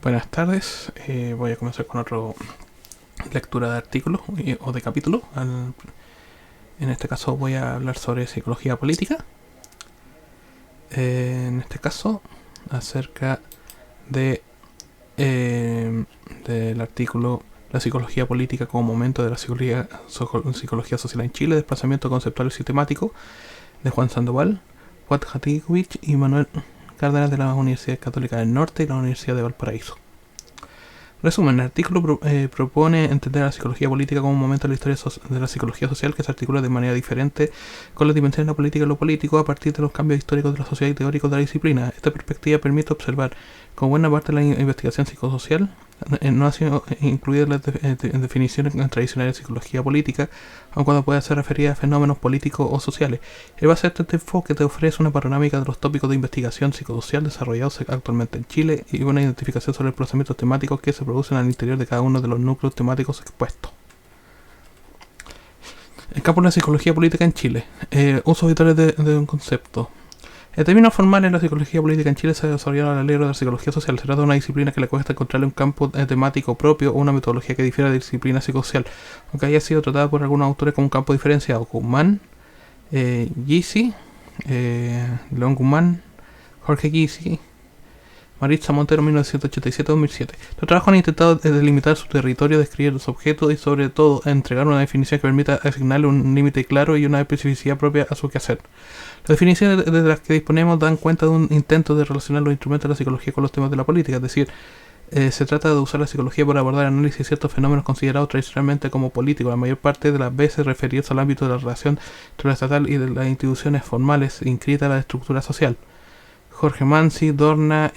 Buenas tardes, voy a comenzar con otra lectura de artículos o de capítulo. En este caso voy a hablar sobre psicología política. En este caso, acerca de del artículo La psicología política como momento de la psicología social en Chile, desplazamiento conceptual y sistemático, de Juan Sandoval, Wat Hatigovich y Manuel Cárdenas de la Universidad Católica del Norte y la Universidad de Valparaíso. Resumen, el artículo propone entender a la psicología política como un momento de la historia de la psicología social que se articula de manera diferente con las dimensiones de la política y lo político a partir de los cambios históricos de la sociedad y teóricos de la disciplina. Esta perspectiva permite observar como buena parte de la investigación psicosocial no ha sido incluida en definiciones tradicionales de psicología política, aun cuando pueda ser referida a fenómenos políticos o sociales. El base de este enfoque te ofrece una panorámica de los tópicos de investigación psicosocial desarrollados actualmente en Chile y una identificación sobre los procesamientos temáticos que se producen al interior de cada uno de los núcleos temáticos expuestos. El campo de la psicología política en Chile. Usos habituales de un concepto. El término formal en la psicología política en Chile se ha desarrollado al alero de la psicología social. Se trata de una disciplina que le cuesta encontrarle un campo temático propio o una metodología que difiera de la disciplina psicosocial, aunque haya sido tratada por algunos autores como un campo diferenciado. Guzmán, Gysi, León Guzmán, Jorge Gysi, Maritza Montero, 1987-2007. Los trabajos han intentado delimitar su territorio, describir los objetos y sobre todo entregar una definición que permita asignarle un límite claro y una especificidad propia a su quehacer. Las definiciones de las que disponemos dan cuenta de un intento de relacionar los instrumentos de la psicología con los temas de la política, es decir, se trata de usar la psicología para abordar análisis de ciertos fenómenos considerados tradicionalmente como políticos, la mayor parte de las veces referidos al ámbito de la relación entre lo estatal y de las instituciones formales inscritas a la estructura social. Jorge Mansi, Dorna,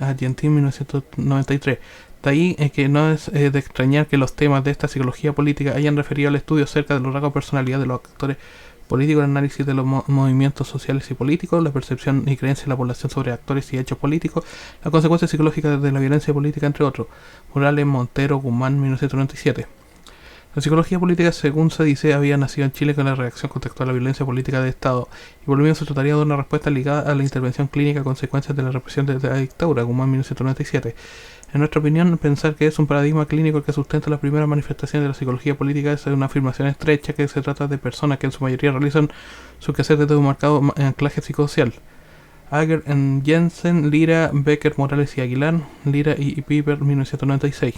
Argentina, 1993. De ahí que no es de extrañar que los temas de esta psicología política hayan referido al estudio acerca de los rasgos de personalidad de los actores políticos, el análisis de los movimientos sociales y políticos, la percepción y creencia de la población sobre actores y hechos políticos, las consecuencias psicológicas de la violencia política, entre otros. Morales, Montero, Guzmán, 1997. La psicología política, según se dice, había nacido en Chile con la reacción contextual a la violencia política de Estado, y por lo mismo se trataría de una respuesta ligada a la intervención clínica a consecuencias de la represión de la dictadura, Guzmán, 1997. En nuestra opinión, pensar que es un paradigma clínico el que sustenta las primeras manifestaciones de la psicología política es una afirmación estrecha que se trata de personas que en su mayoría realizan su quehacer desde un marcado anclaje psicosocial. Ager, Jensen, Lira, Becker, Morales y Aguilar, Lira y Piper, 1996.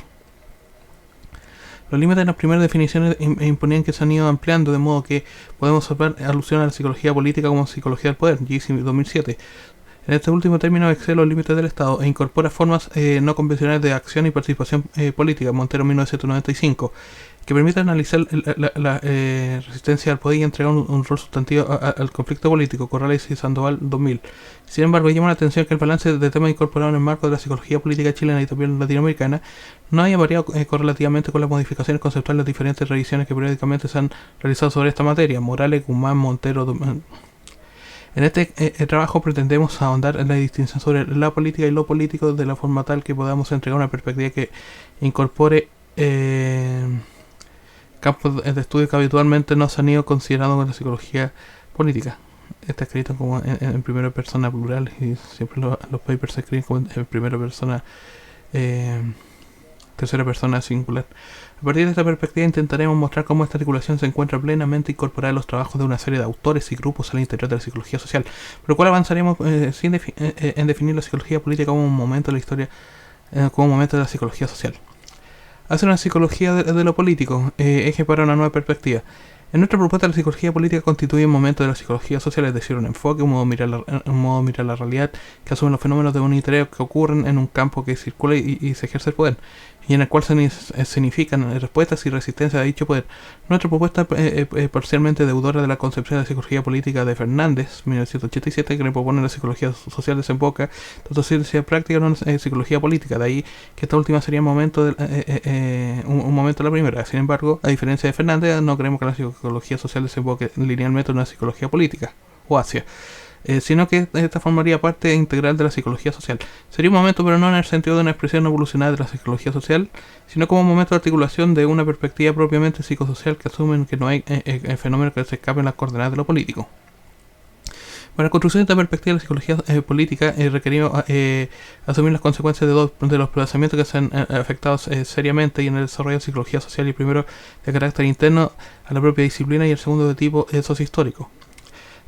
Los límites de las primeras definiciones imponían que se han ido ampliando, de modo que podemos observar alusión a la psicología política como psicología del poder, Gysi, 2007. En este último término excede los límites del Estado e incorpora formas no convencionales de acción y participación política, Montero, 1995, que permite analizar la resistencia al poder y entregar un rol sustantivo al conflicto político, Corrales y Sandoval, 2000. Sin embargo, llama la atención que el balance de temas incorporados en el marco de la psicología política chilena y también latinoamericana no haya variado correlativamente con las modificaciones conceptuales de las diferentes revisiones que periódicamente se han realizado sobre esta materia, Morales, Guzmán, Montero, 2000. En este trabajo pretendemos ahondar en la distinción sobre la política y lo político de la forma tal que podamos entregar una perspectiva que incorpore campos de estudio que habitualmente no se han ido considerando con la psicología política. Está escrito como en primera persona plural y siempre los papers se escriben como en primera persona, tercera persona singular. A partir de esta perspectiva intentaremos mostrar cómo esta articulación se encuentra plenamente incorporada en los trabajos de una serie de autores y grupos al interior de la psicología social, por lo cual avanzaremos en definir la psicología política como un momento de la historia, como un momento de la psicología social. Hace una psicología de lo político, eje para una nueva perspectiva. En nuestra propuesta, la psicología política constituye un momento de la psicología social, es decir, un enfoque, un modo de mirar la realidad que asume los fenómenos de un interés que ocurren en un campo que circula y se ejerce el poder, y en el cual se significan respuestas y resistencias a dicho poder. Nuestra propuesta es parcialmente deudora de la concepción de la psicología política de Fernández, 1987, que le propone la psicología social desemboca tanto ciencia práctica no psicología política, de ahí que esta última sería un momento de la primera. Sin embargo, a diferencia de Fernández, no creemos que la psicología social desemboque linealmente en una psicología política o hacia, sino que esta formaría parte integral de la psicología social. Sería un momento, pero no en el sentido de una expresión evolucionada de la psicología social, sino como un momento de articulación de una perspectiva propiamente psicosocial que asumen que no hay fenómenos que se escapen las coordenadas de lo político. Para la construcción de esta perspectiva de la psicología política requerimos asumir las consecuencias de los desplazamientos que se han afectado seriamente y en el desarrollo de psicología social, y primero de carácter interno a la propia disciplina y el segundo de tipo sociohistórico.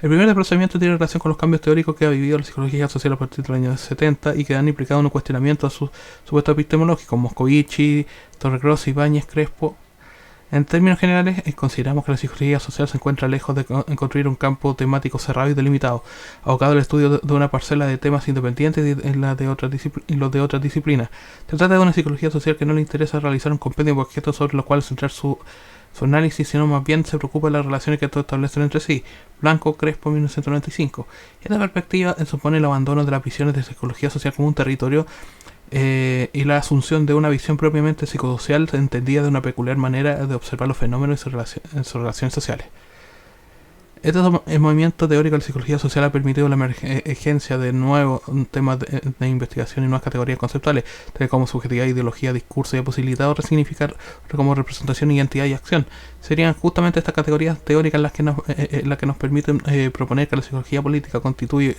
El primer desplazamiento tiene relación con los cambios teóricos que ha vivido la psicología social a partir de los años 70 y que han implicado un cuestionamiento a su supuesto epistemológico, Moscovici, Torrecross, Ibáñez, Crespo. En términos generales, consideramos que la psicología social se encuentra lejos de construir un campo temático cerrado y delimitado, abocado al estudio de una parcela de temas independientes y los de otras disciplinas. Se trata de una psicología social que no le interesa realizar un compendio de objetos sobre los cuales centrar su análisis, sino más bien se preocupa de las relaciones que estos establecen entre sí. Blanco, Crespo, 1995. Esta perspectiva supone el abandono de las visiones de psicología social como un territorio y la asunción de una visión propiamente psicosocial entendida de una peculiar manera de observar los fenómenos y sus relaciones sociales. Este movimiento teórico de la psicología social ha permitido la emergencia de nuevos temas de investigación y nuevas categorías conceptuales, tales como subjetividad, ideología, discurso, y ha posibilitado resignificar como representación, identidad y acción. Serían justamente estas categorías teóricas las que nos permiten proponer que la psicología política constituye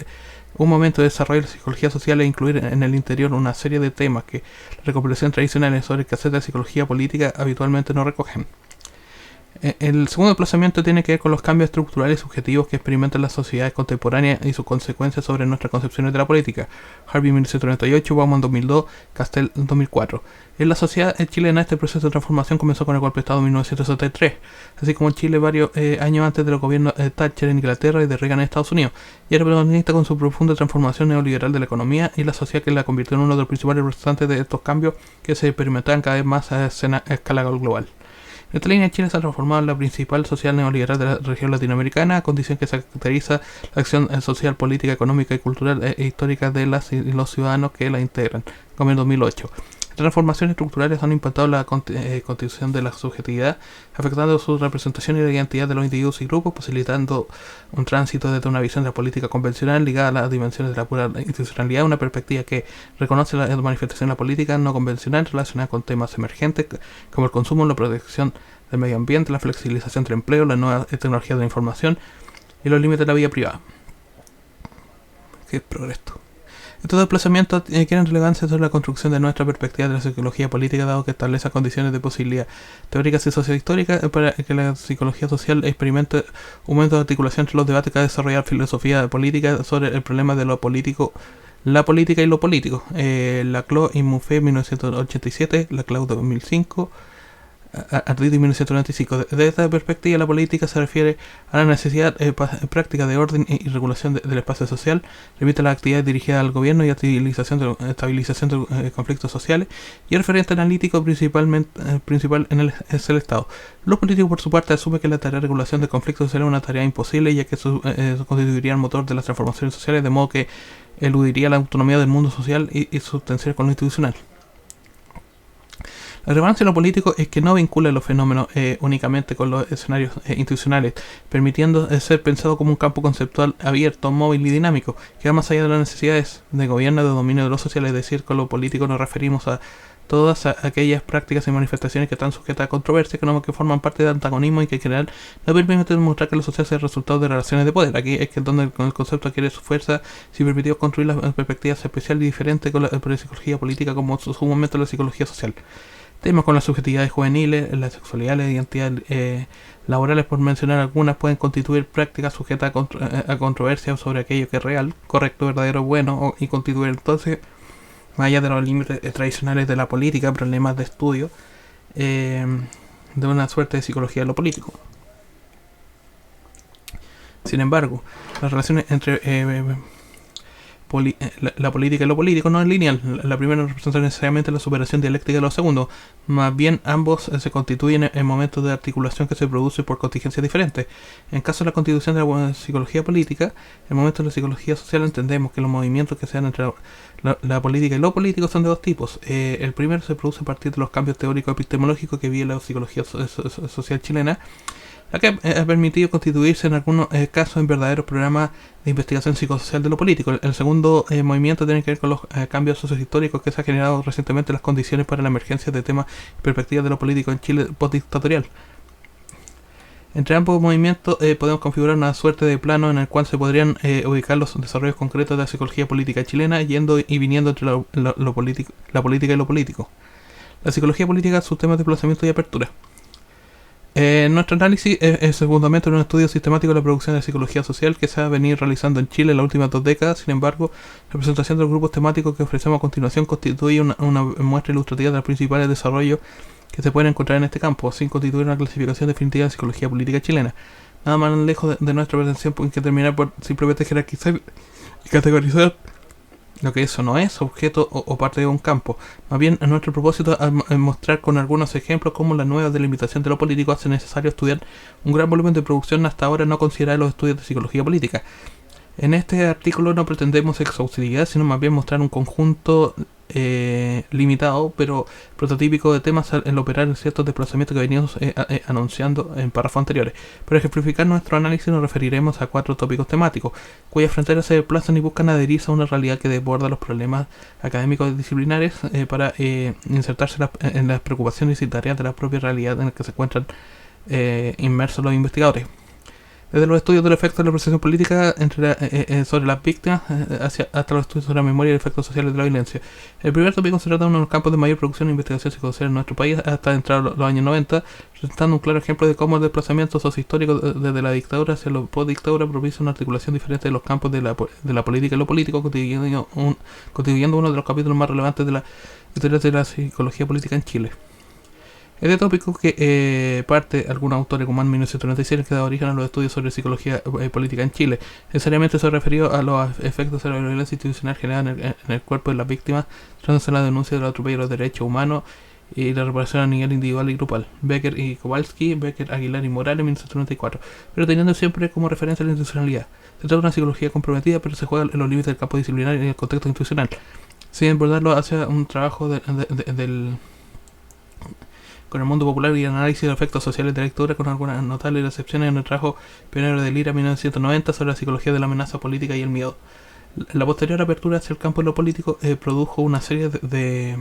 un momento de desarrollo de la psicología social e incluir en el interior una serie de temas que las recopilaciones tradicionales sobre el quehacer de la psicología política habitualmente no recogen. El segundo desplazamiento tiene que ver con los cambios estructurales y subjetivos que experimentan las sociedades contemporáneas y sus consecuencias sobre nuestras concepciones de la política. Harvey 1938, Bauman 2002, Castell 2004. En la sociedad chilena este proceso de transformación comenzó con el golpe de Estado de 1973, así como en Chile varios años antes de los gobiernos de Thatcher en Inglaterra y de Reagan en Estados Unidos, y era protagonista con su profunda transformación neoliberal de la economía y la sociedad, que la convirtió en uno de los principales representantes de estos cambios que se experimentaban cada vez más a escala global. En esta línea, Chile se ha transformado en la principal sociedad neoliberal de la región latinoamericana, a condición que se caracteriza la acción social, política, económica y cultural e histórica de las y los ciudadanos que la integran, como en 2008. Las transformaciones estructurales han impactado la constitución de la subjetividad, afectando su representación y la identidad de los individuos y grupos, posibilitando un tránsito desde una visión de la política convencional ligada a las dimensiones de la pura institucionalidad, una perspectiva que reconoce la manifestación de la política no convencional relacionada con temas emergentes como el consumo, la protección del medio ambiente, la flexibilización del empleo, la nueva tecnología de la información y los límites de la vida privada. ¿Qué es progreso? Estos desplazamientos tienen relevancia sobre la construcción de nuestra perspectiva de la psicología política, dado que establece condiciones de posibilidad teóricas y sociohistóricas para que la psicología social experimente un momento de articulación entre los debates que ha desarrollado filosofía política sobre el problema de lo político, la política y lo político. Laclau y Mouffe, 1987, Laclau 2005, Arditi 1995. Desde esta perspectiva, la política se refiere a la necesidad práctica de orden y regulación del espacio social, limita las actividades dirigidas al gobierno y estabilización de conflictos sociales, y el referente analítico principal es el Estado. Los políticos, por su parte, asumen que la tarea de regulación de conflictos sociales es una tarea imposible, ya que constituiría el motor de las transformaciones sociales, de modo que eludiría la autonomía del mundo social y su tensión con lo institucional. La relevancia de lo político es que no vincula los fenómenos únicamente con los escenarios institucionales, permitiendo ser pensado como un campo conceptual abierto, móvil y dinámico, que va más allá de las necesidades de gobierno, de dominio de lo social. Es decir, con lo político nos referimos a todas aquellas prácticas y manifestaciones que están sujetas a controversia, que forman parte del antagonismo y que en general no permiten demostrar que lo social sea el resultado de relaciones de poder. Aquí es que donde el concepto adquiere su fuerza, si permitió construir las perspectivas especiales y diferentes con la psicología política como su momento la psicología social. Temas con las subjetividades juveniles, la sexualidad, la identidad laborales, por mencionar algunas, pueden constituir prácticas sujetas a controversia sobre aquello que es real, correcto, verdadero, bueno, y constituir entonces, más allá de los límites tradicionales de la política, problemas de estudio de una suerte de psicología de lo político. Sin embargo, las relaciones entre la política y lo político no es lineal. La primera no representa necesariamente la superación dialéctica de lo segundo, más bien ambos se constituyen en momentos de articulación que se producen por contingencias diferentes. En caso de la constitución de la psicología política, en momentos de la psicología social entendemos que los movimientos que se dan entre la política y lo político son de dos tipos. El primero se produce a partir de los cambios teóricos epistemológicos que vive la psicología social chilena, la que ha permitido constituirse en algunos casos en verdaderos programas de investigación psicosocial de lo político. El segundo movimiento tiene que ver con los cambios sociohistóricos que se han generado recientemente las condiciones para la emergencia de temas y perspectivas de lo político en Chile postdictatorial. Entre ambos movimientos podemos configurar una suerte de plano en el cual se podrían ubicar los desarrollos concretos de la psicología política chilena, yendo y viniendo entre la política y lo político. La psicología política, sus temas de desplazamiento y apertura. Nuestro análisis se fundamenta en un estudio sistemático de la producción de psicología social que se ha venido realizando en Chile en las últimas 2 décadas. Sin embargo, la presentación de los grupos temáticos que ofrecemos a continuación constituye una muestra ilustrativa de los principales desarrollos que se pueden encontrar en este campo, sin constituir una clasificación definitiva de psicología política chilena. Nada más lejos de nuestra pretensión que terminar por simplemente jerarquizar y categorizar lo que eso no es, objeto o parte de un campo. Más bien, nuestro propósito es mostrar con algunos ejemplos cómo la nueva delimitación de lo político hace necesario estudiar un gran volumen de producción hasta ahora no considerado en los estudios de psicología política. En este artículo no pretendemos exhaustividad, sino más bien mostrar un conjunto limitado, pero prototípico de temas en operar en ciertos desplazamientos que veníamos anunciando en párrafos anteriores. Para ejemplificar nuestro análisis nos referiremos a 4 tópicos temáticos, cuyas fronteras se desplazan y buscan adherirse a una realidad que desborda los problemas académicos disciplinares para insertarse en las preocupaciones y tareas de la propia realidad en la que se encuentran inmersos los investigadores. Desde los estudios del efecto de la percepción política sobre las víctimas hasta los estudios sobre la memoria y los efectos sociales de la violencia. El primer tópico se trata de uno de los campos de mayor producción e investigación psicosocial en nuestro país hasta entrar los años 90, presentando un claro ejemplo de cómo el desplazamiento sociohistórico desde la dictadura hacia la postdictadura propicia una articulación diferente de los campos de la política y lo político, constituyendo uno de los capítulos más relevantes de la historia de la psicología política en Chile. Este tópico que parte algunos autores como en 1997 que da origen a los estudios sobre psicología política en Chile. Necesariamente se ha referido a los efectos de la violencia institucional generada en el cuerpo de las víctimas, tratándose la denuncia de los atropellos de los derechos humanos y la reparación a nivel individual y grupal. Becker y Kowalski, Becker, Aguilar y Morales, 1994, pero teniendo siempre como referencia la institucionalidad. Se trata de una psicología comprometida, pero se juega en los límites del campo disciplinario y en el contexto institucional, sin abordarlo hacia un trabajo con el mundo popular y el análisis de los efectos sociales de la lectura, con algunas notables excepciones en el trabajo pionero de Lira 1990 sobre la psicología de la amenaza política y el miedo. La posterior apertura hacia el campo de lo político produjo una serie de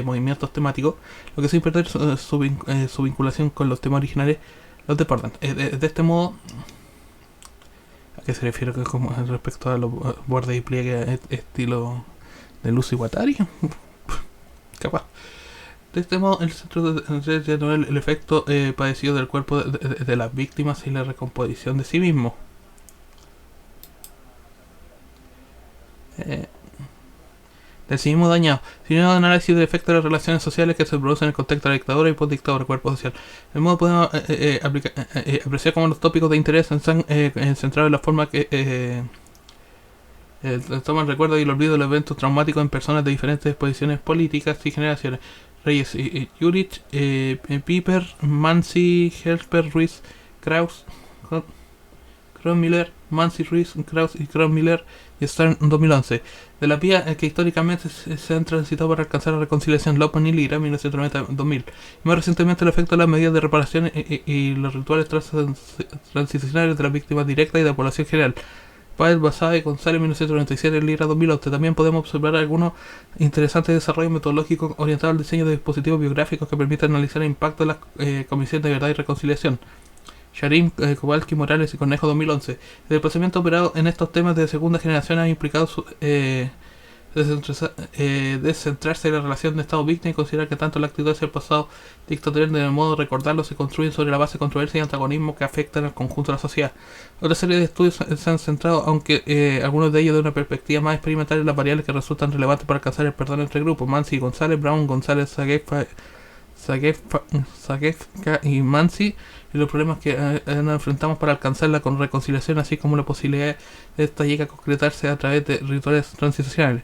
movimientos temáticos, lo que sin perder su vinculación con los temas originales los deportan. De este modo, ¿a qué se refiere como respecto a los bordes y pliegues estilo de Lucy Guattari? Capaz. De este modo, el centro de el efecto padecido del cuerpo de las víctimas y la recomposición de sí mismo. Del sí mismo dañado, sino un análisis del efecto de las relaciones sociales que se producen en el contexto de la dictadura y postdictadura, cuerpo social. De modo podemos apreciar como los tópicos de interés están centrados en la forma que toman recuerdo y el olvido de los eventos traumáticos en personas de diferentes posiciones políticas y generaciones. Reyes, Jurich, Piper, Mansi, Helsper, Ruiz, Kraus, Kronmiller, Mansi, Ruiz, Kraus y Kronmiller y Stern 2011. De la vía que históricamente se han transitado para alcanzar la reconciliación, Lopman y Lira, 1990-2000. Y más recientemente el efecto de las medidas de reparación y los rituales transicionales de las víctimas directas y de la población general. Páez, Basabe, González, 1997, Lira, 2011. También podemos observar algunos interesantes desarrollos metodológicos orientados al diseño de dispositivos biográficos que permiten analizar el impacto de las comisiones de verdad y reconciliación. Sharim, Kowalski, Morales y Cornejo, 2011. El desplazamiento operado en estos temas de segunda generación ha implicado descentrarse de la relación de Estado-víctima y considerar que tanto la actitud hacia el pasado dictatorial de modo de recordarlo se construyen sobre la base de controversia y antagonismo que afectan al conjunto de la sociedad. Otra serie de estudios se han centrado, aunque algunos de ellos de una perspectiva más experimental, en las variables que resultan relevantes para alcanzar el perdón entre grupos. Mansi y González, Brown, González, Zagefka y Mansi, y los problemas que nos enfrentamos para alcanzar la reconciliación, así como la posibilidad de esta llegue a concretarse a través de rituales transicionales.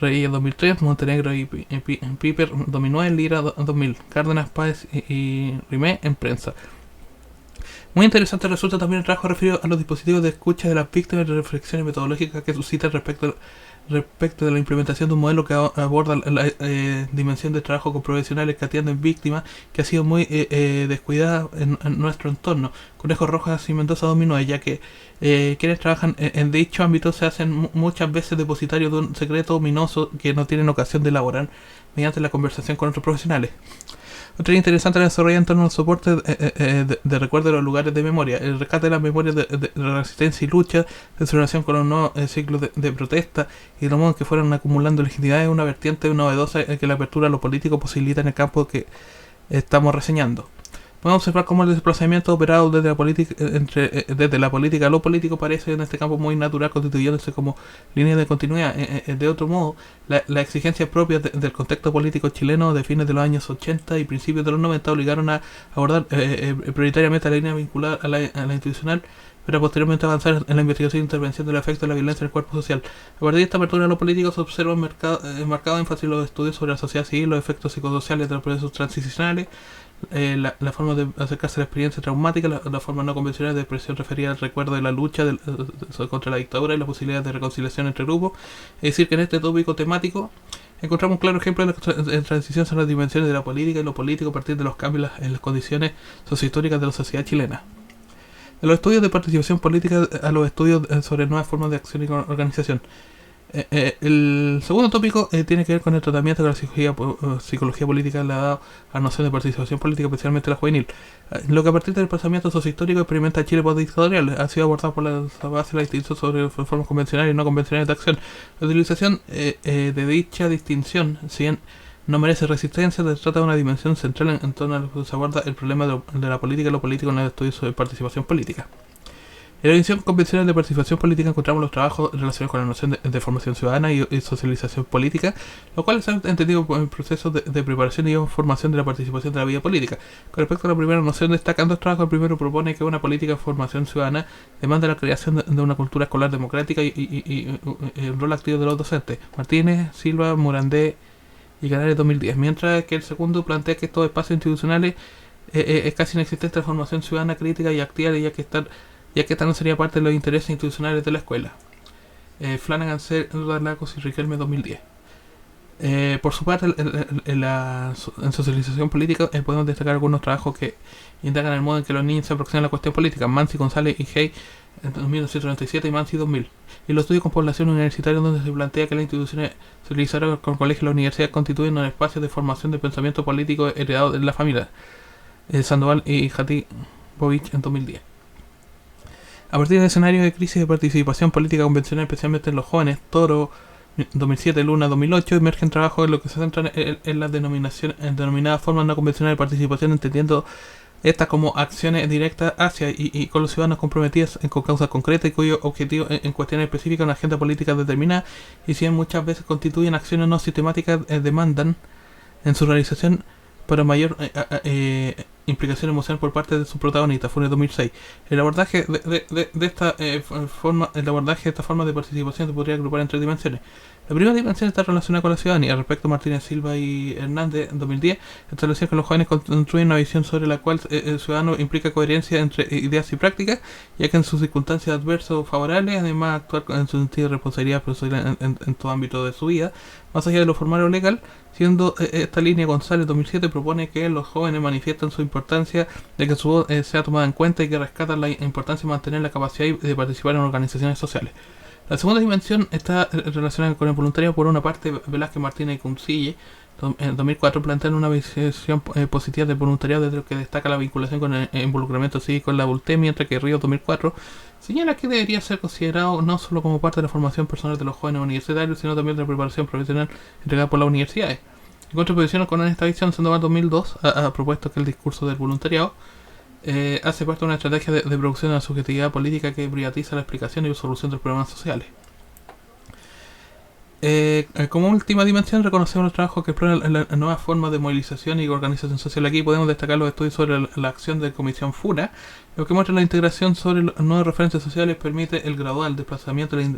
Reyes 2003, Montenegro y Piper 2009, Lira 2000, Cárdenas, Páez y Rimé en prensa. Muy interesante resulta también el trabajo referido a los dispositivos de escucha de las víctimas y las reflexiones metodológicas que suscita respecto de la implementación de un modelo que aborda la dimensión de trabajo con profesionales que atienden víctimas, que ha sido muy descuidada en nuestro entorno. Conejo Rojas y Mendoza 2009, ya que quienes trabajan en dicho ámbito se hacen muchas veces depositarios de un secreto ominoso que no tienen ocasión de elaborar mediante la conversación con otros profesionales. Otra interesante la desarrolla en torno al soporte de recuerdo de los lugares de memoria, el rescate de las memorias de resistencia y lucha, de su relación con los nuevos ciclos de protesta y los modos que fueron acumulando legitimidad es una vertiente novedosa que la apertura a lo político posibilita en el campo que estamos reseñando. Podemos observar cómo el desplazamiento operado desde la política a lo político parece en este campo muy natural, constituyéndose como línea de continuidad. De otro modo, la exigencia propia del contexto político chileno de fines de los años 80 y principios de los 90 obligaron a abordar prioritariamente la línea vinculada a la institucional, pero posteriormente avanzar en la investigación e intervención del efecto de la violencia en el cuerpo social. A partir de esta apertura a lo político se observa un marcado énfasis en los estudios sobre la sociedad civil, los efectos psicosociales de los procesos transicionales, la forma de acercarse a la experiencia traumática, la forma no convencional de expresión referida al recuerdo de la lucha contra la dictadura y la posibilidad de reconciliación entre grupos. Es decir, que en este tópico temático encontramos un claro ejemplo de transición sobre las dimensiones de la política y lo político a partir de los cambios en las condiciones sociohistóricas de la sociedad chilena. De los estudios de participación política a los estudios sobre nuevas formas de acción y organización. El segundo tópico tiene que ver con el tratamiento que la psicología política le ha dado a la noción de participación política, especialmente la juvenil. Lo que a partir del pensamiento sociohistórico experimenta Chile postdictatorial ha sido abordado por la base de la distinción sobre formas convencionales y no convencionales de acción. La utilización de dicha distinción, si bien no merece resistencia, se trata de una dimensión central en torno a la que se aborda el problema de la política y lo político en el estudio sobre participación política. En la edición convencional de participación política encontramos los trabajos relacionados con la noción de formación ciudadana y socialización política, lo cual se ha entendido como el proceso de preparación y formación de la participación de la vida política. Con respecto a la primera noción, destacando el trabajo, el primero propone que una política de formación ciudadana demanda la creación de una cultura escolar democrática y el rol activo de los docentes. Martínez, Silva, Morandé y Canales 2010, mientras que el segundo plantea que estos espacios institucionales es casi inexistente la formación ciudadana crítica y activa, ya que esta no sería parte de los intereses institucionales de la escuela. Flanagan, Lacos y Riquelme 2010. Por su parte, en socialización política podemos destacar algunos trabajos que indagan el modo en que los niños se aproximan a la cuestión política. Mansi, González y Hay en 1997 y Mansi 2000. Y los estudios con población universitaria, donde se plantea que las instituciones socializadas con colegios y la universidad constituyen un espacio de formación de pensamiento político heredado de la familia. Sandoval y Jatibovich en 2010. A partir del escenario de crisis de participación política convencional, especialmente en los jóvenes, Toro 2007, Luna 2008, emergen trabajos en lo que se centran en las denominadas formas no convencionales de participación, entendiendo estas como acciones directas hacia y con los ciudadanos comprometidos con causas concretas y cuyo objetivo en cuestiones específicas una agenda política determinada, y si bien muchas veces constituyen acciones no sistemáticas, demandan en su realización para mayor implicación emocional por parte de sus protagonistas. Fue en el 2006. El abordaje de esta forma de participación se podría agrupar en tres dimensiones. La primera dimensión está relacionada con la ciudadanía. Respecto a Martínez, Silva y Hernández en 2010, establecieron que los jóvenes construyen una visión sobre la cual el ciudadano implica coherencia entre ideas y prácticas, ya que en sus circunstancias adversas o favorables, además actuar en su sentido de responsabilidad personal en todo ámbito de su vida, más allá de lo formal o legal. Siendo esta línea, González 2007 propone que los jóvenes manifiesten su importancia de que su voz sea tomada en cuenta y que rescatan la importancia de mantener la capacidad de participar en organizaciones sociales. La segunda dimensión está relacionada con el voluntariado. Por una parte, Velázquez, Martínez y Cuncille en 2004 plantean una visión positiva del voluntariado, desde lo que destaca la vinculación con el involucramiento cívico en la adultez, mientras que Ríos 2004 señala que debería ser considerado no solo como parte de la formación personal de los jóvenes universitarios, sino también de la preparación profesional entregada por las universidades. En contraposición con esta visión, Sandoval 2002 ha propuesto que el discurso del voluntariado hace parte de una estrategia de producción de la subjetividad política que privatiza la explicación y solución de los problemas sociales. Como última dimensión, reconocemos los trabajos que exploran la nueva forma de movilización y organización social. Aquí podemos destacar los estudios sobre la acción de Comisión FUNA, lo que muestra la integración sobre nuevas referencias sociales, permite el gradual desplazamiento de la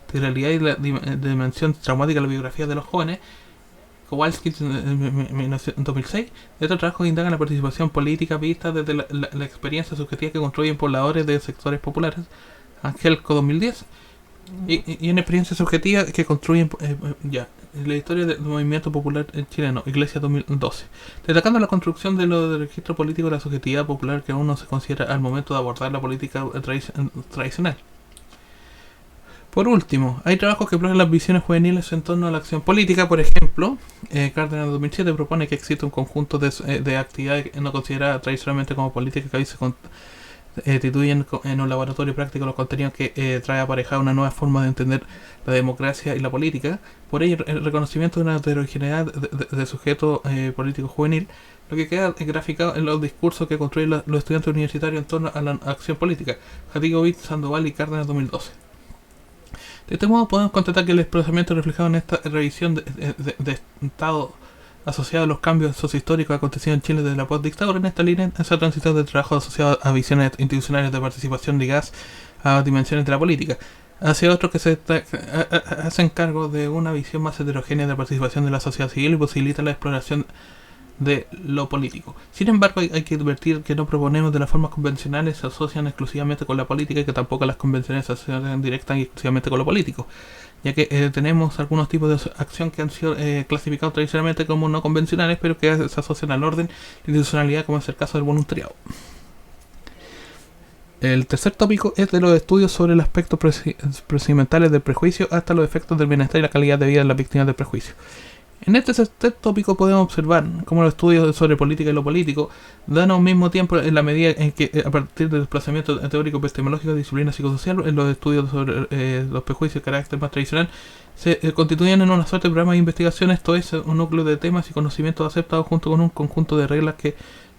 integralidad y la dimensión traumática de la biografía de los jóvenes. Kowalski en 2006, de otros trabajos que indagan la participación política vista desde la experiencia subjetiva que construyen pobladores de sectores populares. Angelco 2010. Y en experiencia subjetiva que construyen la historia del movimiento popular chileno, Iglesia 2012, destacando la construcción del registro político de la subjetividad popular que aún no se considera al momento de abordar la política tradicional. Por último, hay trabajos que exploran las visiones juveniles en torno a la acción política. Por ejemplo, Cárdenas 2007 propone que existe un conjunto de actividades no consideradas tradicionalmente como políticas que hoy se constituyen en un laboratorio práctico los contenidos que trae aparejada una nueva forma de entender la democracia y la política. Por ello, el reconocimiento de una heterogeneidad de sujeto político juvenil, lo que queda graficado en los discursos que construyen los estudiantes universitarios en torno a la acción política. Jatigovic, Sandoval y Cárdenas 2012. De este modo podemos constatar que el desplazamiento reflejado en esta revisión de estado asociado a los cambios sociohistóricos acontecidos en Chile desde la postdictadura, en esta línea, esa transición de trabajo asociado a visiones institucionales de participación ligadas a dimensiones de la política, hacia otros que se hacen cargo de una visión más heterogénea de la participación de la sociedad civil y posibilita la exploración de lo político. Sin embargo, hay que advertir que no proponemos de las formas convencionales se asocian exclusivamente con la política y que tampoco las convenciones se asocian directa y exclusivamente con lo político, ya que tenemos algunos tipos de acción que han sido clasificados tradicionalmente como no convencionales, pero que se asocian al orden y la institucionalidad, como es el caso del voluntariado. El tercer tópico es de los estudios sobre el aspecto procedimentales del prejuicio hasta los efectos del bienestar y la calidad de vida de las víctimas del prejuicio. En este tercer tópico podemos observar cómo los estudios sobre política y lo político dan a un mismo tiempo en la medida en que, a partir del desplazamiento teórico epistemológico de disciplina psicosocial, en los estudios sobre los prejuicios de carácter más tradicional se constituyen en una suerte de programa de investigación, esto es, un núcleo de temas y conocimientos aceptados junto con un conjunto de reglas de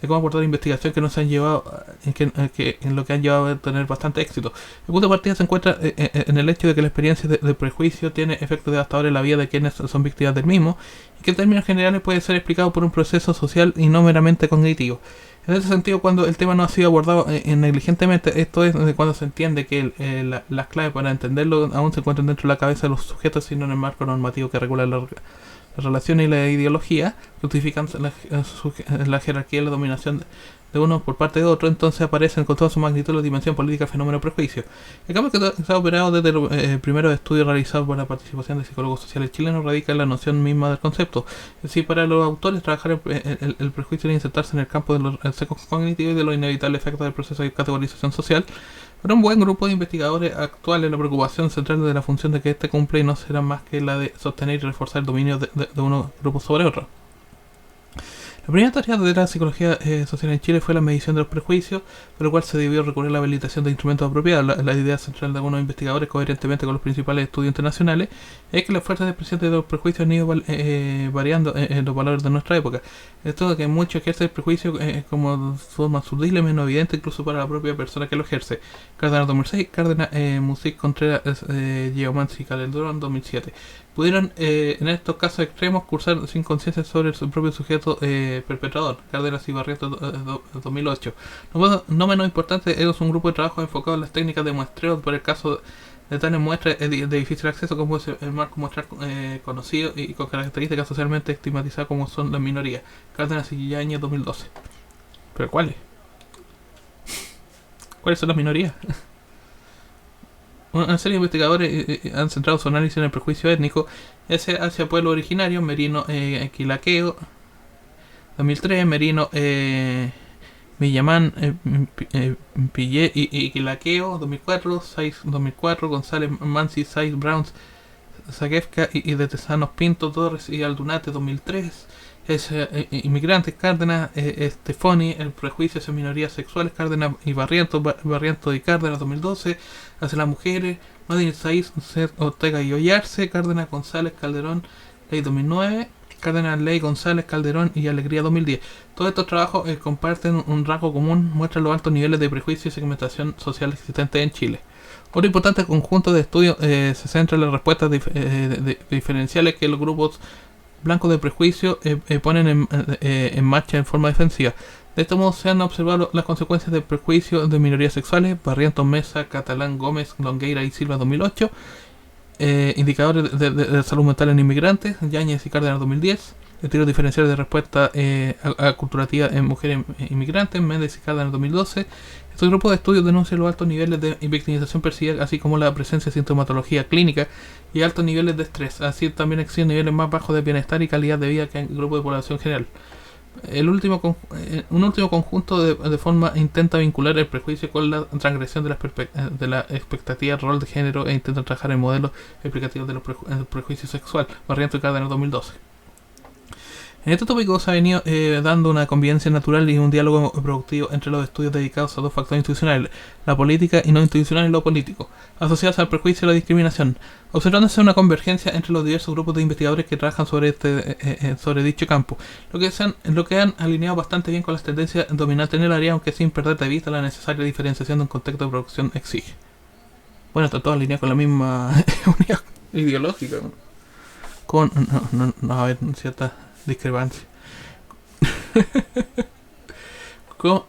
cómo abordar investigación que nos han llevado en lo que han llevado a tener bastante éxito. El punto de partida se encuentra en el hecho de que la experiencia de prejuicio tiene efectos devastadores en la vida de quienes son víctimas del mismo y que en términos generales puede ser explicado por un proceso social y no meramente cognitivo. En ese sentido, cuando el tema no ha sido abordado negligentemente, esto es cuando se entiende que las claves para entenderlo aún se encuentran dentro de la cabeza de los sujetos, sino en el marco normativo que regula las relaciones y la ideología, justifican la jerarquía y la dominación de uno por parte de otro, entonces aparecen con toda su magnitud la dimensión política fenómeno prejuicio. El cambio que se ha operado desde los primeros estudios realizados por la participación de psicólogos sociales chilenos radica en la noción misma del concepto. Es decir, para los autores trabajar el prejuicio y insertarse en el campo de los sesgos cognitivos y de los inevitables efectos del proceso de categorización social. Para un buen grupo de investigadores actuales, la preocupación central de la función de que éste cumple no será más que la de sostener y reforzar el dominio de unos grupos sobre otros. La primera tarea de la psicología social en Chile fue la medición de los prejuicios, por lo cual se debió recurrir a la habilitación de instrumentos apropiados. La idea central de algunos investigadores, coherentemente con los principales estudios internacionales, es que las fuerzas de expresión de los prejuicios han ido variando en los valores de nuestra época. Esto de que muchos ejercen el prejuicio como forma sutil y menos evidente incluso para la propia persona que lo ejerce. Cárdenas 2006, Cárdenas, Music, Contreras, Geomancy y Calderón 2007. Pudieron, en estos casos extremos, cursar sin conciencia sobre su propio sujeto perpetrador. Cárdenas y Barrientos 2008. No menos importante, es un grupo de trabajo enfocado en las técnicas de muestreo por el caso de tales muestras de difícil acceso como es el marco muestral conocido y con características socialmente estigmatizadas como son las minorías. Cárdenas y Yañez 2012. ¿Pero cuáles? ¿Cuáles son las minorías? Una serie de investigadores han centrado su análisis en el prejuicio étnico hacia pueblos originarios. Merino, Quilaqueo 2003, Merino, Villamán, Pillé y Quilaqueo 2004, Saiz 2004, González, Mansi, Saiz, Browns, Zaguefka y de Tesanos, Pinto, Torres y Aldunate 2003. Inmigrantes, Cárdenas, Stefani, el prejuicio hacia minorías sexuales, Cárdenas y Barrientos y Cárdenas 2012, hacia las mujeres, Madin Saiz, Ortega y Ollarse, Cárdenas, González, Calderón, Ley 2009, Cárdenas, Ley, González, Calderón y Alegría 2010. Todos estos trabajos comparten un rasgo común, muestran los altos niveles de prejuicio y segmentación social existentes en Chile. Otro importante conjunto de estudios se centra en las respuestas diferenciales que los grupos blancos de prejuicio ponen en marcha en forma defensiva. De este modo se han observado las consecuencias del prejuicio de minorías sexuales. Barrientos, Mesa, Catalán, Gómez, Longueira y Silva 2008. Indicadores de salud mental en inmigrantes, Yáñez y Cárdenas 2010. Estilos diferenciales de respuesta aculturativa en mujeres inmigrantes, Méndez y Cárdenas 2012. Este grupo de estudios denuncia los altos niveles de victimización percibida, así como la presencia de sintomatología clínica y altos niveles de estrés. Así también existen niveles más bajos de bienestar y calidad de vida que en el grupo de población general. Un último conjunto de forma intenta vincular el prejuicio con la transgresión de la expectativa rol de género e intenta trabajar en modelos explicativos de los prejuicios sexual, Barrientos y Cárdenas 2012. En este tópico se ha venido dando una convivencia natural y un diálogo productivo entre los estudios dedicados a dos factores institucionales, la política y no institucional y lo político, asociados al prejuicio y la discriminación, observándose una convergencia entre los diversos grupos de investigadores que trabajan sobre dicho campo, lo que han alineado bastante bien con las tendencias dominantes en el área, aunque sin perder de vista la necesaria diferenciación de un contexto de producción exige. Bueno, está todo alineado con la misma unidad ideológica, con a ver, cierta discrepancia. O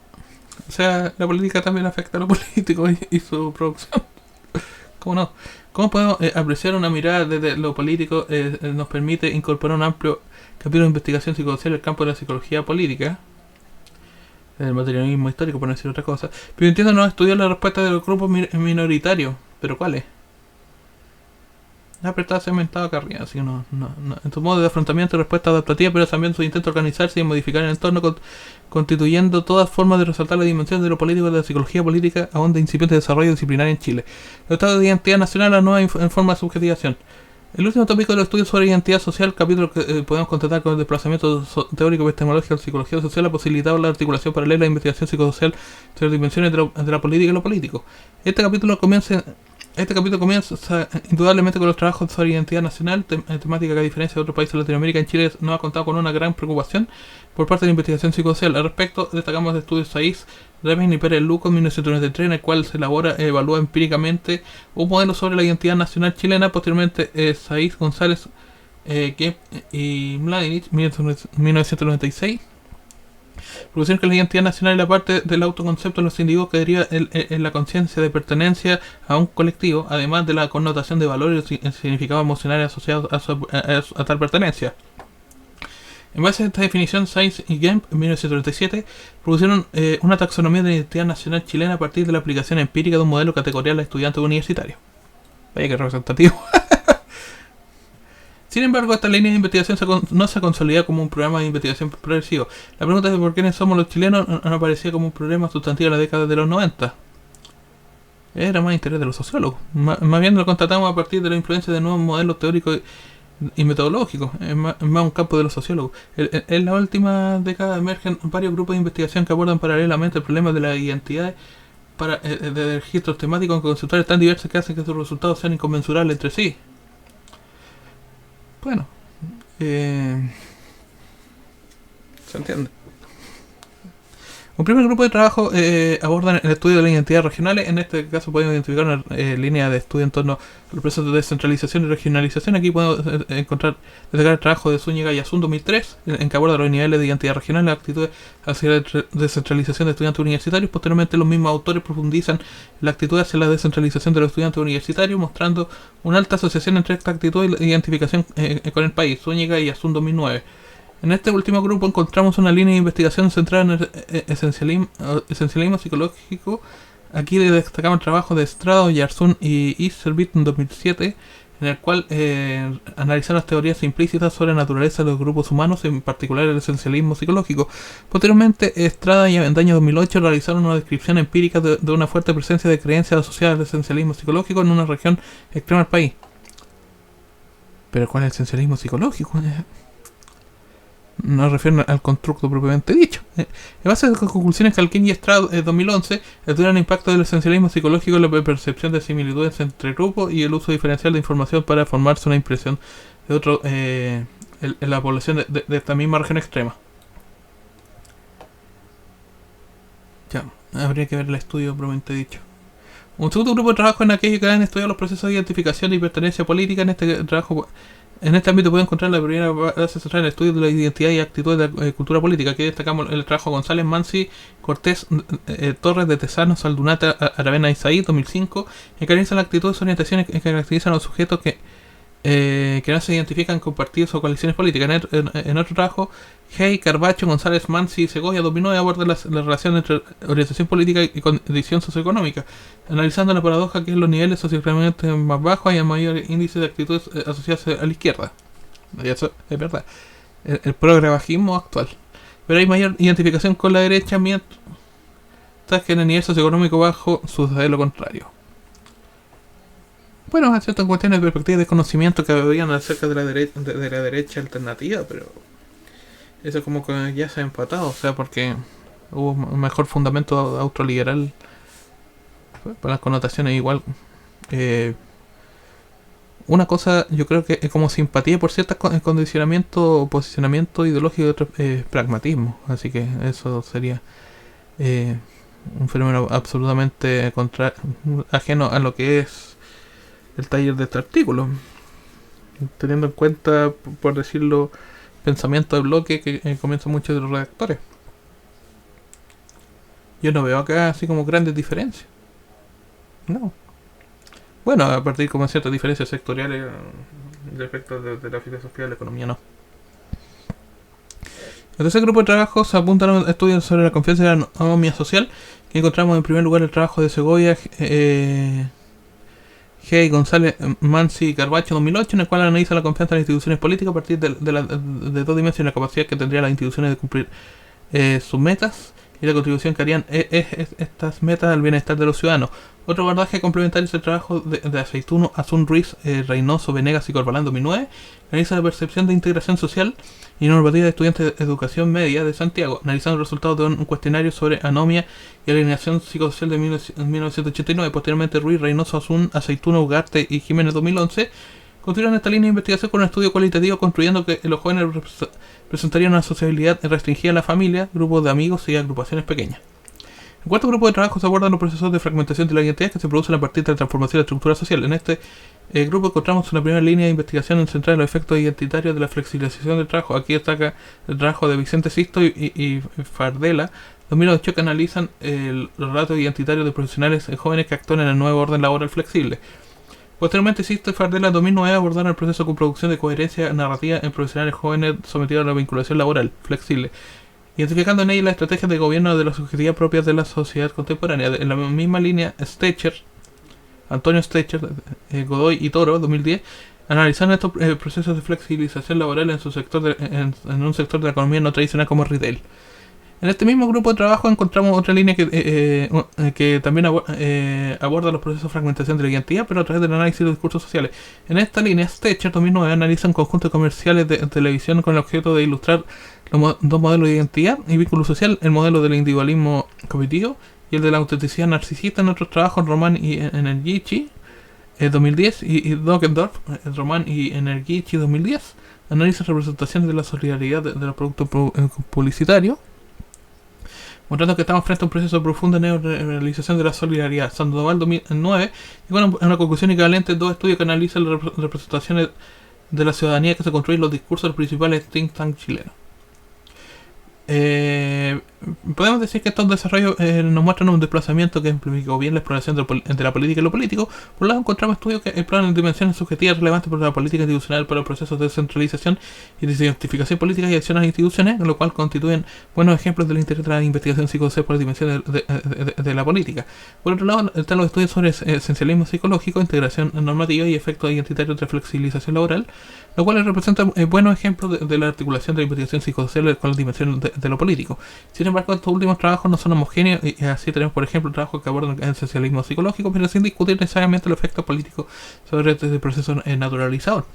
sea, la política también afecta a lo político y su producción. ¿Cómo no? ¿Cómo podemos apreciar una mirada desde lo político? Nos permite incorporar un amplio capítulo de investigación psicosocial en el campo de la psicología política, el materialismo histórico, por no decir otra cosa. Pero entiendo no estudiar la respuesta de los grupos minoritarios. ¿Pero cuáles? La está segmentado acá arriba, así que no. En su modo de afrontamiento y respuesta adaptativa, pero también su intento de organizarse y modificar el entorno, constituyendo todas formas de resaltar la dimensión de lo político de la psicología política a onda incipiente de desarrollo disciplinario en Chile. Los estados de identidad nacional, la nueva en forma de subjetivación. El último tópico de los estudios sobre identidad social, capítulo que podemos contratar con el desplazamiento teórico epistemológico de la psicología social, ha posibilitado la articulación paralela de investigación psicosocial sobre las dimensiones de la política y lo político. Este capítulo comienza indudablemente con los trabajos sobre identidad nacional, temática que a diferencia de otros países de Latinoamérica, en Chile no ha contado con una gran preocupación por parte de la investigación psicosocial. Al respecto, destacamos el estudio Saiz, Remen y Pérez Luco en 1993, en el cual se elabora e evalúa empíricamente un modelo sobre la identidad nacional chilena. Posteriormente, Saiz, González y Mladinich, 1996. Producción que la identidad nacional es la parte del autoconcepto de los individuos que deriva en la conciencia de pertenencia a un colectivo, además de la connotación de valores y el significado emocional asociado a tal pertenencia. En base a esta definición, Sainz y Gemp, en 1937, produjeron una taxonomía de la identidad nacional chilena a partir de la aplicación empírica de un modelo categorial a estudiantes universitarios. Vaya que representativo. Sin embargo, esta línea de investigación no se ha consolidado como un programa de investigación progresivo. La pregunta de por quiénes somos los chilenos no aparecía como un problema sustantivo en la década de los 90. Era más interés de los sociólogos. Más bien lo constatamos a partir de la influencia de nuevos modelos teóricos y metodológicos. Es más un campo de los sociólogos. En la última década emergen varios grupos de investigación que abordan paralelamente el problema de la identidad de registros temáticos conceptuales tan diversos que hacen que sus resultados sean inconmensurables entre sí. Bueno, se entiende. Un primer grupo de trabajo aborda el estudio de las identidades regionales. En este caso podemos identificar una línea de estudio en torno al proceso de descentralización y regionalización. Aquí podemos destacar el trabajo de Zúñiga y Azun 2003, en que aborda los niveles de identidad regional y las actitudes hacia la descentralización de estudiantes universitarios. Posteriormente, los mismos autores profundizan la actitud hacia la descentralización de los estudiantes universitarios, mostrando una alta asociación entre esta actitud y la identificación con el país. Zúñiga y Azun 2009. En este último grupo encontramos una línea de investigación centrada en el esencialismo psicológico. Aquí destacamos el trabajo de Estrado, Yarzún y Iservit en 2007, en el cual analizaron las teorías implícitas sobre la naturaleza de los grupos humanos, en particular el esencialismo psicológico. Posteriormente, Estrada y Avendaño 2008 realizaron una descripción empírica de una fuerte presencia de creencias asociadas al esencialismo psicológico en una región extrema del país. ¿Pero cuál es el esencialismo psicológico? No refieren al constructo propiamente dicho. En base a las conclusiones que Calquín y Estrada 2011 estudian el impacto del esencialismo psicológico en la percepción de similitudes entre grupos y el uso diferencial de información para formarse una impresión de otro en la población de esta misma región extrema. Ya, habría que ver el estudio propiamente dicho. Un segundo grupo de trabajo en aquellos que han estudiado los procesos de identificación y pertenencia política. En este ámbito puede encontrar la primera base central en el estudio de la identidad y actitudes de la cultura política. Aquí destacamos el trabajo de González, Mansi, Cortés, Torres de Tesano, Saldunata, Aravena y Said, 2005, que analiza las actitudes y orientaciones que caracterizan a los sujetos que no se identifican con partidos o coaliciones políticas. En otro trabajo, Hey, Carbacho, González, Mansi y Segovia 2009 aborda la relación entre orientación política y condición socioeconómica, analizando la paradoja que en los niveles socioeconómicamente más bajos hay el mayor índice de actitudes asociadas a la izquierda. Y eso es verdad. El progresismo actual. pero hay mayor identificación con la derecha, mientras que en el nivel socioeconómico bajo sucede lo contrario. Bueno, hay ciertas cuestiones de perspectiva de conocimiento que habían acerca de la derecha alternativa, pero eso como que ya se ha empatado, o sea, porque hubo un mejor fundamento autoliberal para las connotaciones igual. Una cosa, yo creo que es como simpatía por ciertos condicionamientos o posicionamiento ideológico y otro pragmatismo. Así que eso sería un fenómeno absolutamente ajeno a lo que es el taller de este artículo. Teniendo en cuenta, por decirlo, pensamiento de bloque que comienzan muchos de los redactores. Yo no veo acá así como grandes diferencias. No. Bueno, a partir como ciertas diferencias sectoriales respecto de la filosofía de la economía, no. El tercer grupo de trabajos apuntan a estudios sobre la confianza y la anomia social, que encontramos en primer lugar el trabajo de Segovia, G. González, Mansi y Carbacho 2008, en el cual analiza la confianza en las instituciones políticas a partir de dos dimensiones: la capacidad que tendrían las instituciones de cumplir sus metas y la contribución que harían estas metas al bienestar de los ciudadanos. Otro abordaje complementario es el trabajo de Aceituno, Azun Ruiz, Reynoso, Venegas y Corbalán 2009, que analiza la percepción de integración social y normativa de estudiantes de educación media de Santiago, analizando los resultados de un cuestionario sobre anomia y alineación psicosocial de 1989. Posteriormente, Ruiz, Reynoso, Azun, Aceituno, Ugarte y Jiménez 2011 continúan esta línea de investigación con un estudio cualitativo construyendo que los jóvenes presentarían una sociabilidad restringida a la familia, grupos de amigos y agrupaciones pequeñas. El cuarto grupo de trabajo se aborda los procesos de fragmentación de la identidad que se producen a partir de la transformación de la estructura social. En este grupo encontramos una primera línea de investigación centrada en los efectos identitarios de la flexibilización del trabajo. Aquí destaca el trabajo de Vicente Sisto y Fardela 2008, que analizan los datos identitarios de profesionales jóvenes que actúan en el nuevo orden laboral flexible. Posteriormente, Sisto y Fardela 2009 abordaron el proceso con producción de coherencia narrativa en profesionales jóvenes sometidos a la vinculación laboral flexible, identificando en ella las estrategias de gobierno de la subjetividad propias de la sociedad contemporánea. En la misma línea, Antonio Stecher, Godoy y Toro 2010 analizaron estos procesos de flexibilización laboral en un sector de la economía no tradicional como retail. En este mismo grupo de trabajo encontramos otra línea que también aborda los procesos de fragmentación de la identidad, pero a través del análisis de los discursos sociales. En esta línea, Stecher 2009 analiza un conjunto de comerciales de televisión con el objeto de ilustrar los dos modelos de identidad y vínculo social: el modelo del individualismo competitivo y el de la autenticidad narcisista. En otros trabajos, Román y Energici 2010 y Dockendorf, Román y Energici 2010 analizan representaciones de la solidaridad de los productos publicitarios, mostrando que estamos frente a un proceso de profunda neoliberalización de la solidaridad. Sandoval 2009 llegó a una conclusión equivalente en dos estudios que analizan las representaciones de la ciudadanía que se construyen los discursos de los principales think tanks chilenos. Podemos decir que estos desarrollos nos muestran un desplazamiento que implicó bien la exploración de la política y lo político. Por un lado, encontramos estudios que exploran dimensiones subjetivas relevantes para la política institucional, para los procesos de descentralización y de identificación política y acción a las instituciones, lo cual constituyen buenos ejemplos del interés de la investigación psicosocial por las dimensiones de la política. Por otro lado, están los estudios sobre esencialismo psicológico, integración normativa y efectos identitarios de flexibilización laboral, lo cual representan buenos ejemplos de la articulación de la investigación psicosocial con las dimensiones de lo político. Sin embargo, estos últimos trabajos no son homogéneos y así tenemos, por ejemplo, trabajos que abordan el esencialismo psicológico, pero sin discutir necesariamente los efectos políticos sobre este proceso naturalizador.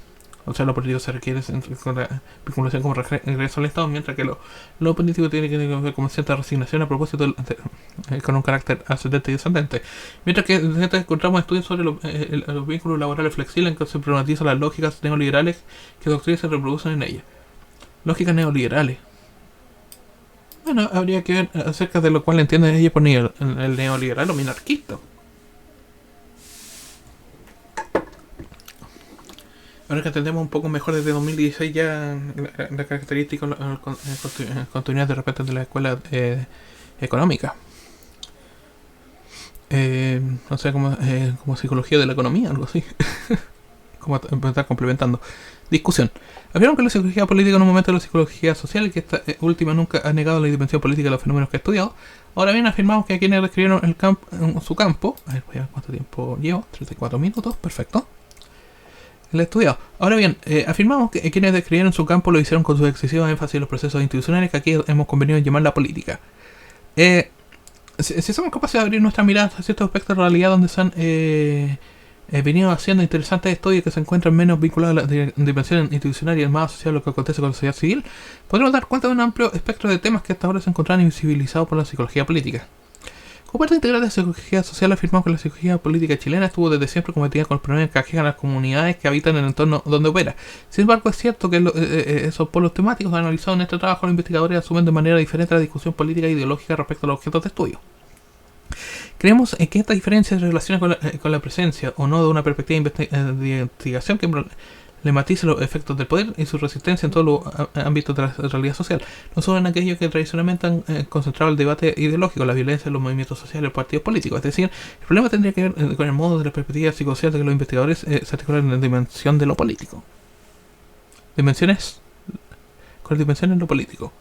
O sea, lo político se requiere con la vinculación como regreso al Estado, mientras que lo político tiene que ver con cierta resignación a propósito con un carácter ascendente y descendente. Mientras que encontramos estudios sobre los vínculos laborales flexibles en que se problematizan las lógicas neoliberales que doctrinas se reproducen en ellas. Lógicas neoliberales. Bueno, habría que ver acerca de lo cual entiende ella por el neoliberal o minarquista. Ahora que entendemos un poco mejor desde 2016 ya la característica continuidad de repente de la escuela económica. No sé, como psicología de la economía, algo así. Como estar complementando. Discusión. Afirman que la psicología política en un momento de la psicología social y que esta última nunca ha negado la dimensión política de los fenómenos que ha estudiado. Ahora bien, afirmamos que quienes describieron su campo, a ver, voy a ver cuánto tiempo llevo, 34 minutos, perfecto. el estudiado. Ahora bien, afirmamos que quienes describieron su campo lo hicieron con su excesivo énfasis en los procesos institucionales que aquí hemos convenido en llamar la política. Si somos capaces de abrir nuestra mirada a ciertos aspectos de la realidad donde se han venido haciendo interesantes estudios que se encuentran menos vinculados a la dimensión institucional y más asociados a lo que acontece con la sociedad civil, podremos dar cuenta de un amplio espectro de temas que hasta ahora se encontraban invisibilizados por la psicología política. Como parte integral de la psicología social, afirmamos que la psicología política chilena estuvo desde siempre comprometida con los problemas que aquejan a las comunidades que habitan en el entorno donde opera. Sin embargo, es cierto que esos polos temáticos analizados en este trabajo los investigadores asumen de manera diferente la discusión política e ideológica respecto a los objetos de estudio. Creemos que esta diferencia se relaciona con la presencia o no de una perspectiva de investigación que le matice los efectos del poder y su resistencia en todos los ámbitos de la realidad social, no solo en aquellos que tradicionalmente han concentrado el debate ideológico, la violencia, los movimientos sociales y los partidos políticos. Es decir, el problema tendría que ver con el modo de la perspectiva psicosocial de que los investigadores se articulan en la dimensión de lo político. ¿Dimensiones? ¿Cuál dimensión es lo político?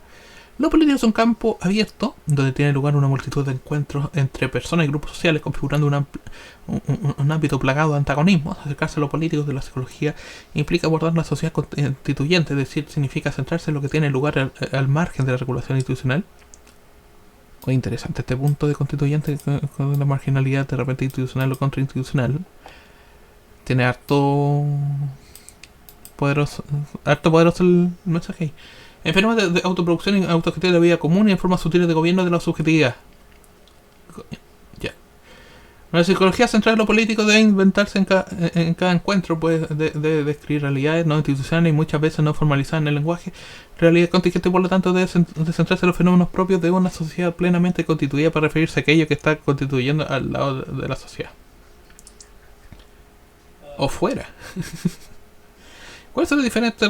Lo político es un campo abierto donde tiene lugar una multitud de encuentros entre personas y grupos sociales, configurando un ámbito plagado de antagonismos. Acercarse a lo político de la psicología implica abordar la sociedad constituyente, es decir, significa centrarse en lo que tiene lugar al margen de la regulación institucional. Muy interesante este punto de constituyente con la marginalidad de repente institucional o contrainstitucional. Tiene harto poderoso el mensaje ahí. En fenómenos de autoproducción y autogestión de la vida común y en formas sutiles de gobierno de la subjetividad. Ya. La psicología central de lo político debe inventarse en cada encuentro, pues de describir realidades no institucionales y muchas veces no formalizadas en el lenguaje. Realidad contingente, por lo tanto, debe centrarse en los fenómenos propios de una sociedad plenamente constituida para referirse a aquello que está constituyendo al lado de la sociedad. O fuera. ¿Cuáles son los diferentes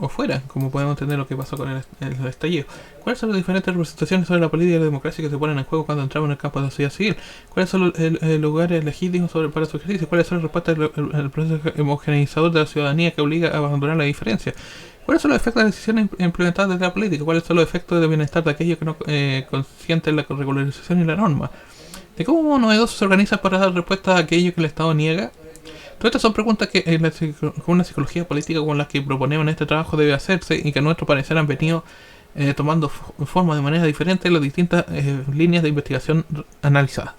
o fuera, como podemos entender lo que pasó con el estallido? ¿Cuáles son las diferentes representaciones sobre la política y la democracia que se ponen en juego cuando entramos en el campo de la sociedad civil? ¿Cuáles son los lugares legítimos para su ejercicio? ¿Cuáles son las respuestas del proceso homogeneizador de la ciudadanía que obliga a abandonar la diferencia? ¿Cuáles son los efectos de las decisiones implementadas desde la política? ¿Cuáles son los efectos de bienestar de aquellos que no consienten la regularización y la norma? ¿De cómo novedoso se organiza para dar respuesta a aquello que el Estado niega? Todas estas son preguntas que una psicología política como las que proponemos en este trabajo debe hacerse y que a nuestro parecer han venido tomando forma de manera diferente en las distintas líneas de investigación analizadas.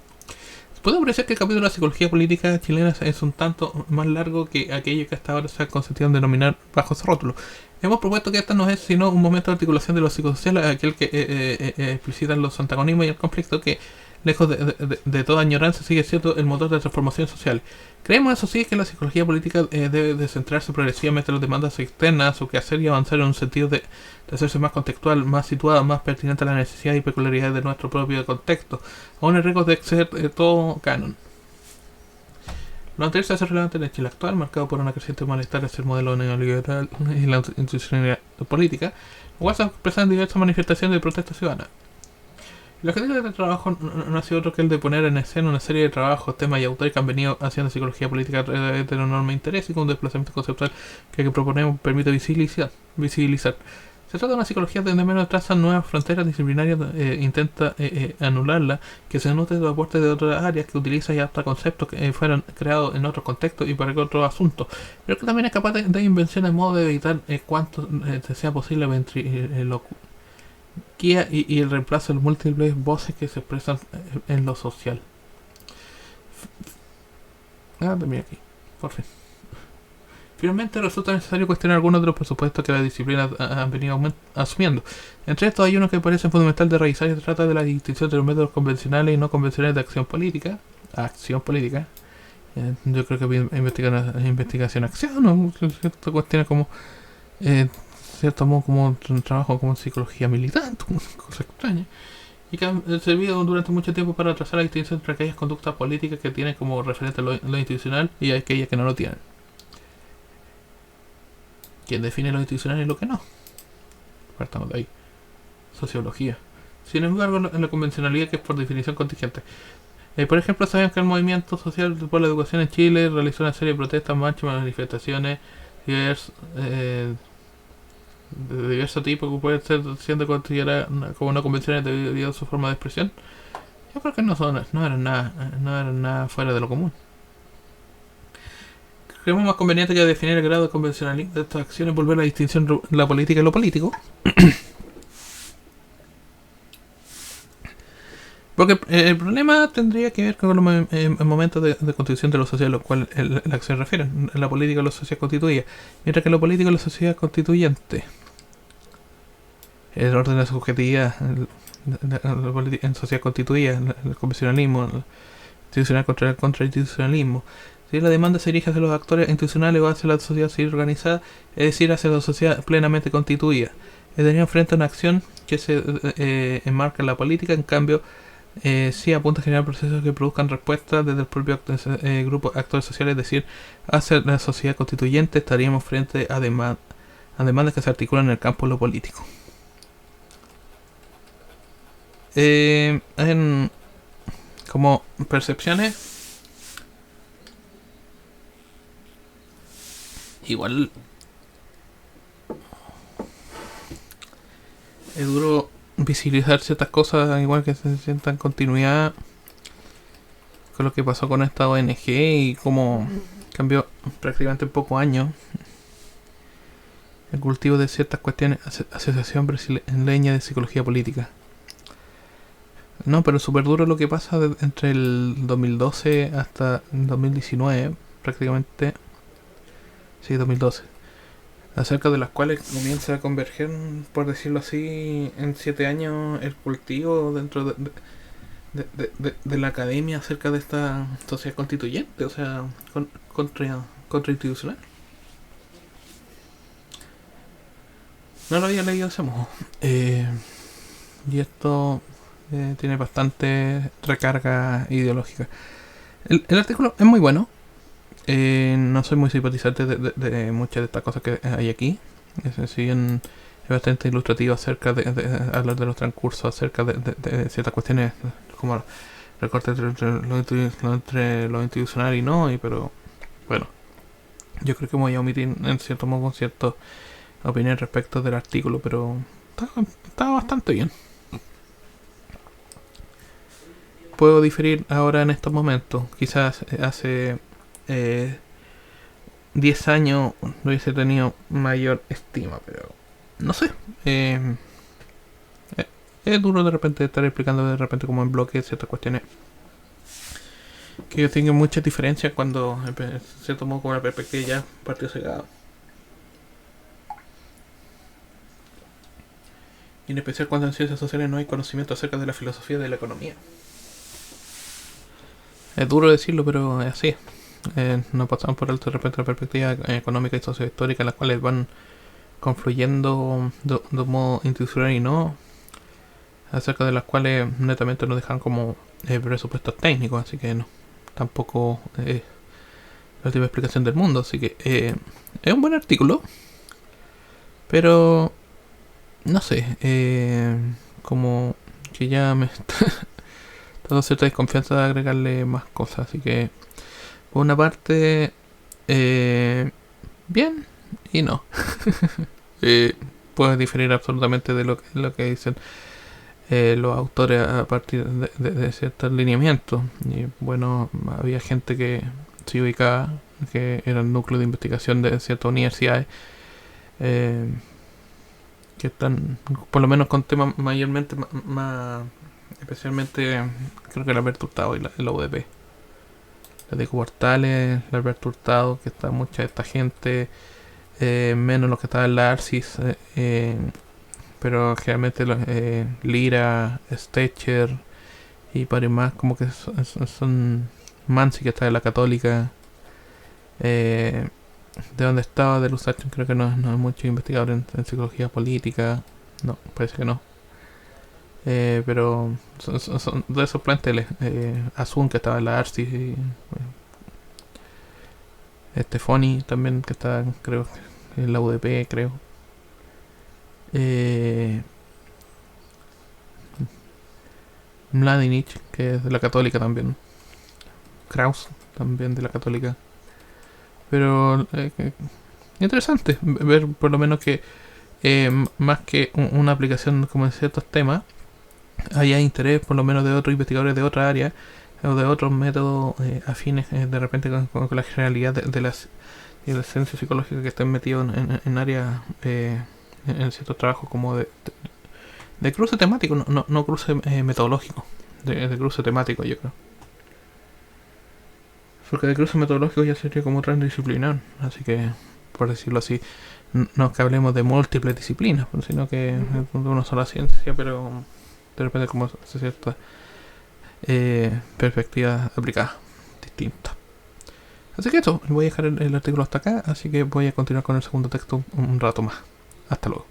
Puede parecer que el capítulo de la psicología política chilena es un tanto más largo que aquello que hasta ahora se ha consentido en denominar bajo ese rótulo. Hemos propuesto que esta no es sino un momento de articulación de lo psicosocial, aquel que explicitan los antagonismos y el conflicto que, lejos de toda añoranza, sigue siendo el motor de transformación social. Creemos, eso sí, que la psicología política debe de centrarse progresivamente en las demandas externas, su quehacer y avanzar en un sentido de hacerse más contextual, más situada, más pertinente a la necesidad y peculiaridades de nuestro propio contexto, aún el riesgo de exceder todo canon. Lo anterior se hace relevante en el Chile actual, marcado por una creciente malestar hacia el modelo neoliberal y la institucionalidad política, lo cual se expresa en diversas manifestaciones de protesta ciudadana. El objetivo de este trabajo no ha sido otro que el de poner en escena una serie de trabajos, temas y autores que han venido haciendo psicología política a través de un enorme interés y con un desplazamiento conceptual que proponemos permite visibilizar. Se trata de una psicología donde menos traza nuevas fronteras disciplinarias, intenta anularlas, que se nutre de los aportes de otras áreas, que utiliza y adapta conceptos que fueron creados en otros contextos y para otros asuntos, pero que también es capaz de invenciones de modo de evitar cuanto sea posible y el reemplazo de las múltiples voces que se expresan en lo social. Termina aquí, por fin. Finalmente, resulta necesario cuestionar algunos de los presupuestos que las disciplinas han venido asumiendo. Entre estos hay uno que parece fundamental de revisar y se trata de la distinción entre los métodos convencionales y no convencionales de acción política. Yo creo que investigación-acción, ¿no? Cierta cuestión como cierto modo como un trabajo como psicología militante, cosa extraña, y que han servido durante mucho tiempo para trazar la distinción entre aquellas conductas políticas que tienen como referente lo institucional y aquellas que no lo tienen. ¿Quién define lo institucional y lo que no? Partamos de ahí. Sociología. Sin embargo, la convencionalidad, que es por definición contingente. Por ejemplo, sabemos que el movimiento social por la educación en Chile realizó una serie de protestas, marchas, manifestaciones de diverso tipo que pueden ser siendo consideradas como no convencionales debido a su forma de expresión. Yo creo que no eran nada fuera de lo común. creemos más conveniente que definir el grado de convencionalismo de estas acciones, volver a la distinción entre la política y lo político. Porque el problema tendría que ver con los momentos de constitución de la sociedad a los cuales la acción se refiere. La política o la sociedad constituida. Mientras que lo político es la sociedad constituyente. El orden de la subjetividad, en sociedad constituida, el convencionalismo, el institucional contra el institucionalismo. Si la demanda se dirige hacia los actores institucionales o hacia la sociedad civil organizada, es decir, hacia la sociedad plenamente constituida. Teniendo frente a una acción que se enmarca en la política, en cambio, sí apunta a generar procesos que produzcan respuestas desde el propio grupo de actores sociales, es decir, hacia la sociedad constituyente, estaríamos frente a demandas que se articulan en el campo de lo político. Como percepciones, igual es duro visibilizar ciertas cosas, igual que se sientan continuidad con lo que pasó con esta ONG y cómo cambió prácticamente en pocos años el cultivo de ciertas cuestiones. Asociación Brasileña de Psicología Política. No, pero es súper duro lo que pasa entre el 2012 hasta 2019, prácticamente. Sí, 2012. Acerca de las cuales comienza a converger, por decirlo así, en 7 años el cultivo dentro de la academia acerca de esta sociedad constituyente, o sea, contrainstitucional. No lo había leído de ese modo. Y esto tiene bastante recarga ideológica. El artículo es muy bueno. No soy muy simpatizante de muchas de estas cosas que hay aquí. Es bastante ilustrativo acerca de hablar de los transcursos, acerca de ciertas cuestiones como recortes entre lo institucional y no, pero bueno, yo creo que voy a omitir en cierto modo ciertas opiniones respecto del artículo, pero está bastante bien. Puedo diferir ahora en estos momentos. Quizás hace 10 años no hubiese tenido mayor estima, pero no sé. Es duro de repente estar explicando de repente como en bloque ciertas cuestiones que yo tengo muchas diferencias cuando se tomó como la perspectiva ya partido cegado. Y en especial cuando en ciencias sociales no hay conocimiento acerca de la filosofía de la economía. Es duro decirlo, pero es así. No pasamos por alto de repente la perspectiva económica y sociohistórica, las cuales van confluyendo de un modo institucional y no, acerca de las cuales netamente nos dejan como presupuestos técnicos, así que no, tampoco es la última explicación del mundo, así que es un buen artículo, pero no sé, como que ya me tengo cierta desconfianza de agregarle más cosas, así que por una parte bien y no. Puedo diferir absolutamente de lo que dicen los autores a partir de ciertos lineamientos. Y bueno, había gente que se ubicaba, que era el núcleo de investigación de ciertas universidades, que están por lo menos con temas mayormente más, especialmente creo que el Alberto Hurtado y la UDP. La de Cuartales, el Alberto Hurtado, que está mucha de esta gente, menos los que estaban en la Arcis, pero generalmente Lira, Stecher y para más como que son Mansi, que está en la Católica, de donde estaba de Lusach, creo que no es mucho investigador en psicología política, no, parece que no. Pero son de esos planteles. Asun, que estaba en la Arcis, y Stefani también, que está creo en la UDP, creo. Mladinic, que es de la Católica también. Kraus, también de la Católica. Pero interesante ver por lo menos que más que una aplicación como en ciertos temas, haya interés por lo menos de otros investigadores de otra área o de otros métodos afines de repente con la generalidad de las ciencias psicológicas que estén metidos en áreas, en ciertos trabajos como de cruce temático, no cruce metodológico, de cruce temático, yo creo. Porque de cruce metodológico ya sería como transdisciplinar, así que, por decirlo así, no es que hablemos de múltiples disciplinas, sino que es de una sola ciencia, pero de repente como ciertas perspectivas aplicadas distintas. Así que eso, voy a dejar el artículo hasta acá, así que voy a continuar con el segundo texto un rato más. Hasta luego.